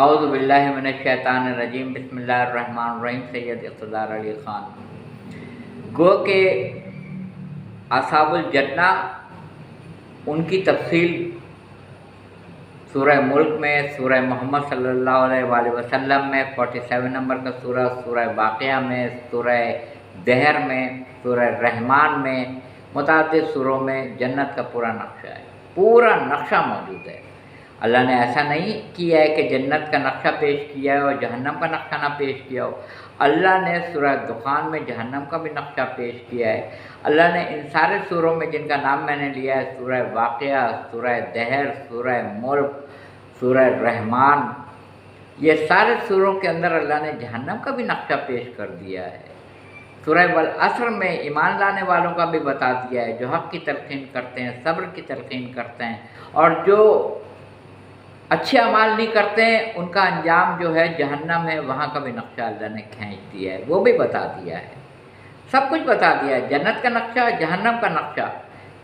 اعوذ باللہ من الشیطان الرجیم، بسم اللہ الرحمن الرحیم۔ سید اقتدار علی خان۔ گو کہ اصحاب الجنہ ان کی تفصیل سورہ ملک میں، سورہ محمد صلی اللہ علیہ وآلہ وسلم میں 47 نمبر کا سورہ، سورہ واقعہ میں، سورہ دہر میں، سورہ رحمان میں، متعدد سوروں میں جنت کا پورا نقشہ ہے، پورا نقشہ موجود ہے۔ اللہ نے ایسا نہیں کیا ہے کہ جنت کا نقشہ پیش کیا ہے اور جہنم کا نقشہ نہ پیش کیا ہو۔ اللہ نے سورہ دخان میں جہنم کا بھی نقشہ پیش کیا ہے۔ اللہ نے ان سارے سوروں میں جن کا نام میں نے لیا ہے، سورہ واقعہ، سورہ دہر، سورہ ملک، سورہ رحمان، یہ سارے سوروں کے اندر اللہ نے جہنم کا بھی نقشہ پیش کر دیا ہے۔ سورہ والعصر میں ایمان لانے والوں کا بھی بتا دیا ہے، جو حق کی تلقین کرتے ہیں، صبر کی تلقین کرتے ہیں، اور جو اچھے اعمال نہیں کرتے ہیں ان کا انجام جو ہے جہنم ہے، وہاں کا بھی نقشہ اللہ نے کھینچ دیا ہے، وہ بھی بتا دیا ہے، سب کچھ بتا دیا ہے، جنت کا نقشہ، جہنم کا نقشہ۔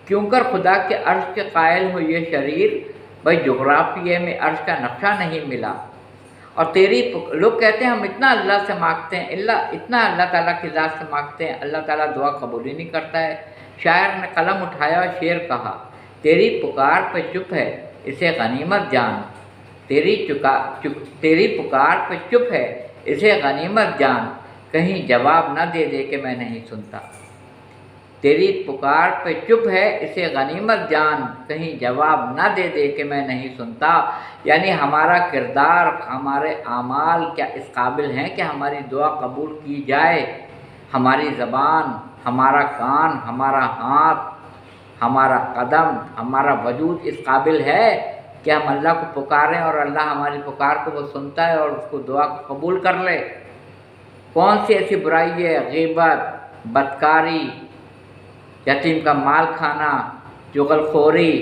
کیوں کر خدا کے عرش کے قائل ہو یہ شریر، بھائی جغرافیے میں عرش کا نقشہ نہیں ملا، اور تیری لوگ کہتے ہیں ہم اتنا اللہ سے مانگتے ہیں، اتنا اللہ تعالیٰ کی ذات سے مانگتے ہیں، اللہ تعالیٰ دعا قبول ہی نہیں کرتا ہے۔ شاعر نے قلم اٹھایا اور شعر کہا، تیری پکار پہ چپ ہے اسے غنیمت جان، تیری پکار پہ چپ ہے اسے غنیمت جان، کہیں جواب نہ دے دے کہ میں نہیں سنتا۔ تیری پکار پہ چپ ہے اسے غنیمت جان، کہیں جواب نہ دے دے کہ میں نہیں سنتا۔ یعنی ہمارا کردار، ہمارے اعمال کیا اس قابل ہیں کہ ہماری دعا قبول کی جائے؟ ہماری زبان، ہمارا کان، ہمارا ہاتھ، ہمارا قدم، ہمارا وجود اس قابل ہے کہ ہم اللہ کو پکاریں اور اللہ ہماری پکار کو وہ سنتا ہے اور اس کو دعا کو قبول کر لے؟ کون سی ایسی برائی ہے؟ غیبت، بدکاری، یتیم کا مال کھانا، چغل خوری،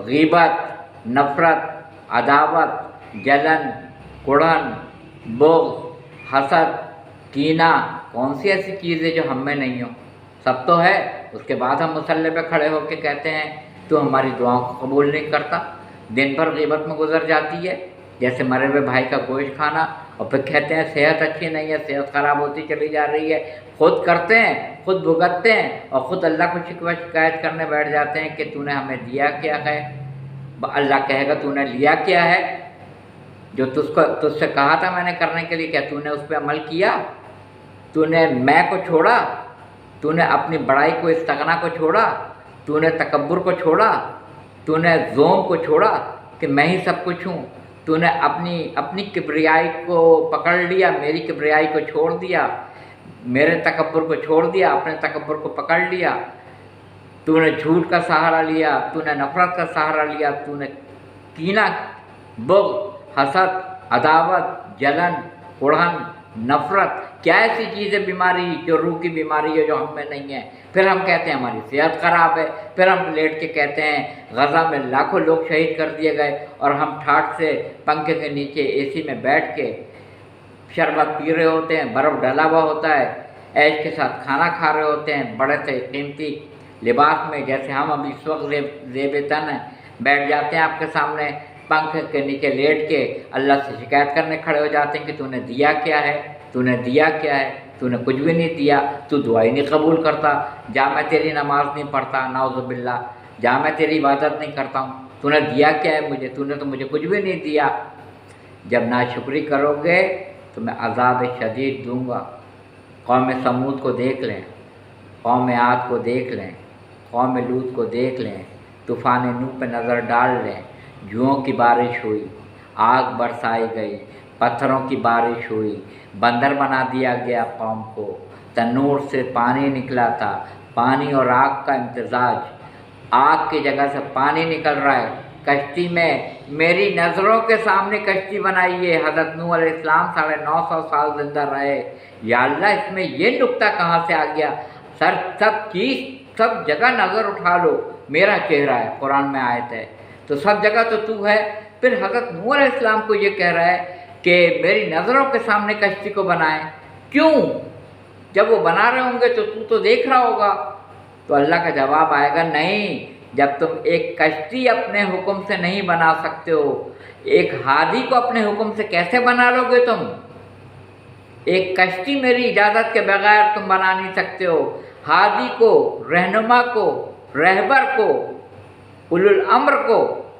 غیبت، نفرت، عداوت، جلن، کڑھن، بغض، حسد، کینہ، کون سی ایسی چیز ہے جو ہم میں نہیں ہو؟ سب تو ہے۔ اس کے بعد ہم مصلی پہ کھڑے ہو کے کہتے ہیں تو ہماری دعاؤں کو قبول نہیں کرتا۔ دن بھر غیبت میں گزر جاتی ہے، جیسے مرے ہوئے بھائی کا گوشت کھانا، اور پھر کہتے ہیں صحت اچھی نہیں ہے، صحت خراب ہوتی چلی جا رہی ہے۔ خود کرتے ہیں، خود بھگتتے ہیں، اور خود اللہ کو شکوہ شکایت کرنے بیٹھ جاتے ہیں کہ تو نے ہمیں دیا کیا ہے؟ اللہ کہے گا تو نے لیا کیا ہے؟ جو تجھ سے کہا تھا میں نے کرنے کے لیے، کیا تو نے اس پہ عمل کیا؟ تو نے میں کو چھوڑا، تو نے اپنی بڑائی کو، استغنا کو چھوڑا، تو نے تکبر کو چھوڑا، تو نے زوم کو چھوڑا کہ میں ہی سب کچھ ہوں، تو نے اپنی کبریائی کو پکڑ لیا، میری کبریائی کو چھوڑ دیا، میرے تکبر کو چھوڑ دیا، اپنے تکبر کو پکڑ لیا، تو نے جھوٹ کا سہارا لیا، تو نے نفرت کا سہارا لیا، تو نے کینہ، بغض، حسد، عداوت، جلن، کڑھن، نفرت، کیا ایسی چیز ہے بیماری جو روح کی بیماری ہے جو ہم میں نہیں ہے؟ پھر ہم کہتے ہیں ہماری صحت خراب ہے، پھر ہم لیٹ کے کہتے ہیں غزہ میں لاکھوں لوگ شہید کر دیے گئے، اور ہم ٹھاٹ سے پنکھے کے نیچے اے سی میں بیٹھ کے شربت پی رہے ہوتے ہیں، برف ڈلا ہوا ہوتا ہے، عیش کے ساتھ کھانا کھا رہے ہوتے ہیں، بڑے سے قیمتی لباس میں، جیسے ہم ابھی اس وقت زیب تن ہیں، بیٹھ جاتے ہیں آپ کے سامنے پنکھے کے نیچے لیٹ کے، اللہ سے شکایت کرنے کھڑے ہو جاتے ہیں کہ تو نے دیا کیا ہے؟ تو نے دیا کیا ہے؟ تو نے کچھ بھی نہیں دیا، تو دعائیں نہیں قبول کرتا، جا میں تیری نماز نہیں پڑھتا، نعوذ باللہ، جا میں تیری عبادت نہیں کرتا ہوں، تو نے دیا کیا ہے مجھے؟ تو نے تو مجھے کچھ بھی نہیں دیا۔ جب ناشکری کرو گے تو میں عذاب شدید دوں گا۔ قوم سمود کو دیکھ لیں، قوم عاد کو دیکھ لیں، قوم لوط کو دیکھ لیں، طوفان نوح پہ نظر ڈال لیں، جوؤں کی بارش ہوئی، آگ برسائی گئی، پتھروں کی بارش ہوئی، بندر بنا دیا گیا قوم کو، تنور سے پانی نکلا تھا، پانی اور آگ کا امتزاج، آگ کی جگہ سے پانی نکل رہا ہے، کشتی میں میری نظروں کے سامنے کشتی بنائی ہے، حضرت نوح علیہ السلام 950 سال زندہ رہے۔ یا اللہ اس میں یہ نکتہ کہاں سے آ گیا؟ سب جگہ نظر اٹھا لو میرا چہرہ ہے، قرآن میں آیت ہے، تو سب جگہ تو ہے۔ پھر حضرت نوح علیہ السلام کو یہ کہہ رہا ہے کہ میری نظروں کے سامنے کشتی کو بنائیں، کیوں؟ جب وہ بنا رہے ہوں گے تو دیکھ رہا ہوگا۔ تو اللہ کا جواب آئے گا، نہیں، جب تم ایک کشتی اپنے حکم سے نہیں بنا سکتے ہو، ایک ہادی کو اپنے حکم سے کیسے بنا لو گے تم؟ ایک کشتی میری اجازت کے بغیر تم بنا نہیں سکتے ہو، ہادی کو، رہنما کو، رہبر کو، اولو الامر کو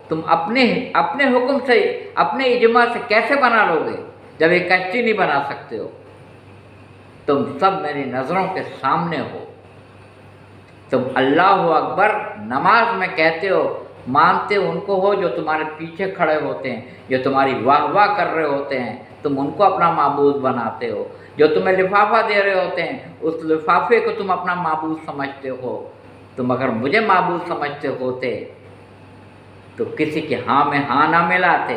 تم اپنے حکم سے، اپنے اجماع سے کیسے بنا لو گے جب ایک کشتی نہیں بنا سکتے ہو؟ تم سب میری نظروں کے سامنے ہو، تم اللہ اکبر نماز میں کہتے ہو، مانتے ان کو ہو جو تمہارے پیچھے کھڑے ہوتے ہیں، جو تمہاری واہ واہ کر رہے ہوتے ہیں، تم ان کو اپنا معبود بناتے ہو، جو تمہیں لفافہ دے رہے ہوتے ہیں اس لفافے کو تم اپنا معبود سمجھتے ہو۔ تم اگر مجھے معبود سمجھتے ہوتے تو کسی کے ہاں میں ہاں نہ ملاتے،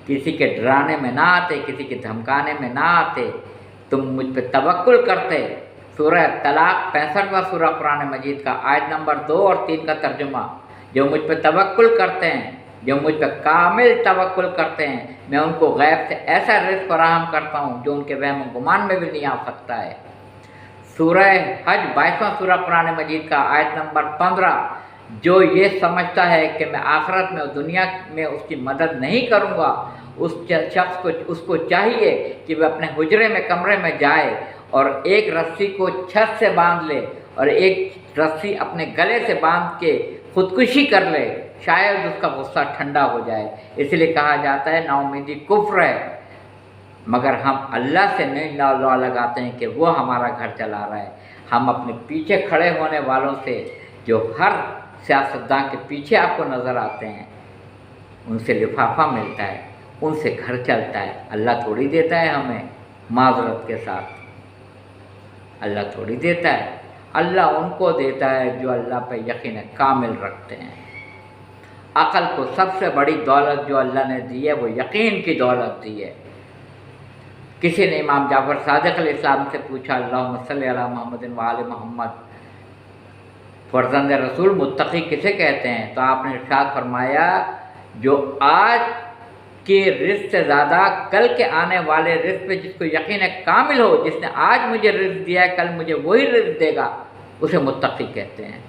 کسی کے ڈرانے میں نہ آتے، کسی کے دھمکانے میں نہ آتے، تم مجھ پہ توکل کرتے۔ سورہ طلاق 65واں سورہ قرآن مجید کا آیت نمبر 2 اور 3 کا ترجمہ، جو مجھ پہ توکل کرتے ہیں، جو مجھ پہ کامل توکل کرتے ہیں، میں ان کو غیب سے ایسا رزق فراہم کرتا ہوں جو ان کے وہم و گمان میں بھی نہیں آ سکتا ہے۔ سورہ حج 22واں سورہ قرآن مجید کا آیت نمبر 15، جو یہ سمجھتا ہے کہ میں آخرت میں اور دنیا میں اس کی مدد نہیں کروں گا، اس کو چاہیے کہ وہ اپنے حجرے میں، کمرے میں جائے اور ایک رسی کو چھت سے باندھ لے اور ایک رسی اپنے گلے سے باندھ کے خودکشی کر لے، شاید اس کا غصہ ٹھنڈا ہو جائے۔ اس لیے کہا جاتا ہے نا امیدی کفر ہے، مگر ہم اللہ سے نہیں لا لگاتے ہیں کہ وہ ہمارا گھر چلا رہا ہے۔ ہم اپنے پیچھے کھڑے ہونے والوں سے، جو ہر سیاستداں کے پیچھے آپ کو نظر آتے ہیں، ان سے لفافہ ملتا ہے، ان سے گھر چلتا ہے۔ اللہ تھوڑی دیتا ہے ہمیں معذرت کے ساتھ، اللہ تھوڑی دیتا ہے، اللہ ان کو دیتا ہے جو اللہ پہ یقین کامل رکھتے ہیں۔ عقل کو سب سے بڑی دولت جو اللہ نے دی ہے وہ یقین کی دولت دی ہے۔ کسی نے امام جعفر صادق علیہ السلام سے پوچھا، اللہم صلی علی محمد و آل محمد، فرزند رسول متقی کسے کہتے ہیں؟ تو آپ نے ارشاد فرمایا، جو آج کے رزق سے زیادہ کل کے آنے والے رزق پہ جس کو یقین کامل ہو، جس نے آج مجھے رزق دیا ہے کل مجھے وہی رزق دے گا، اسے متقی کہتے ہیں۔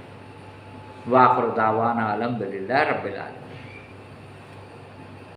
وآخر دعوانا الحمدللہ رب العالمین۔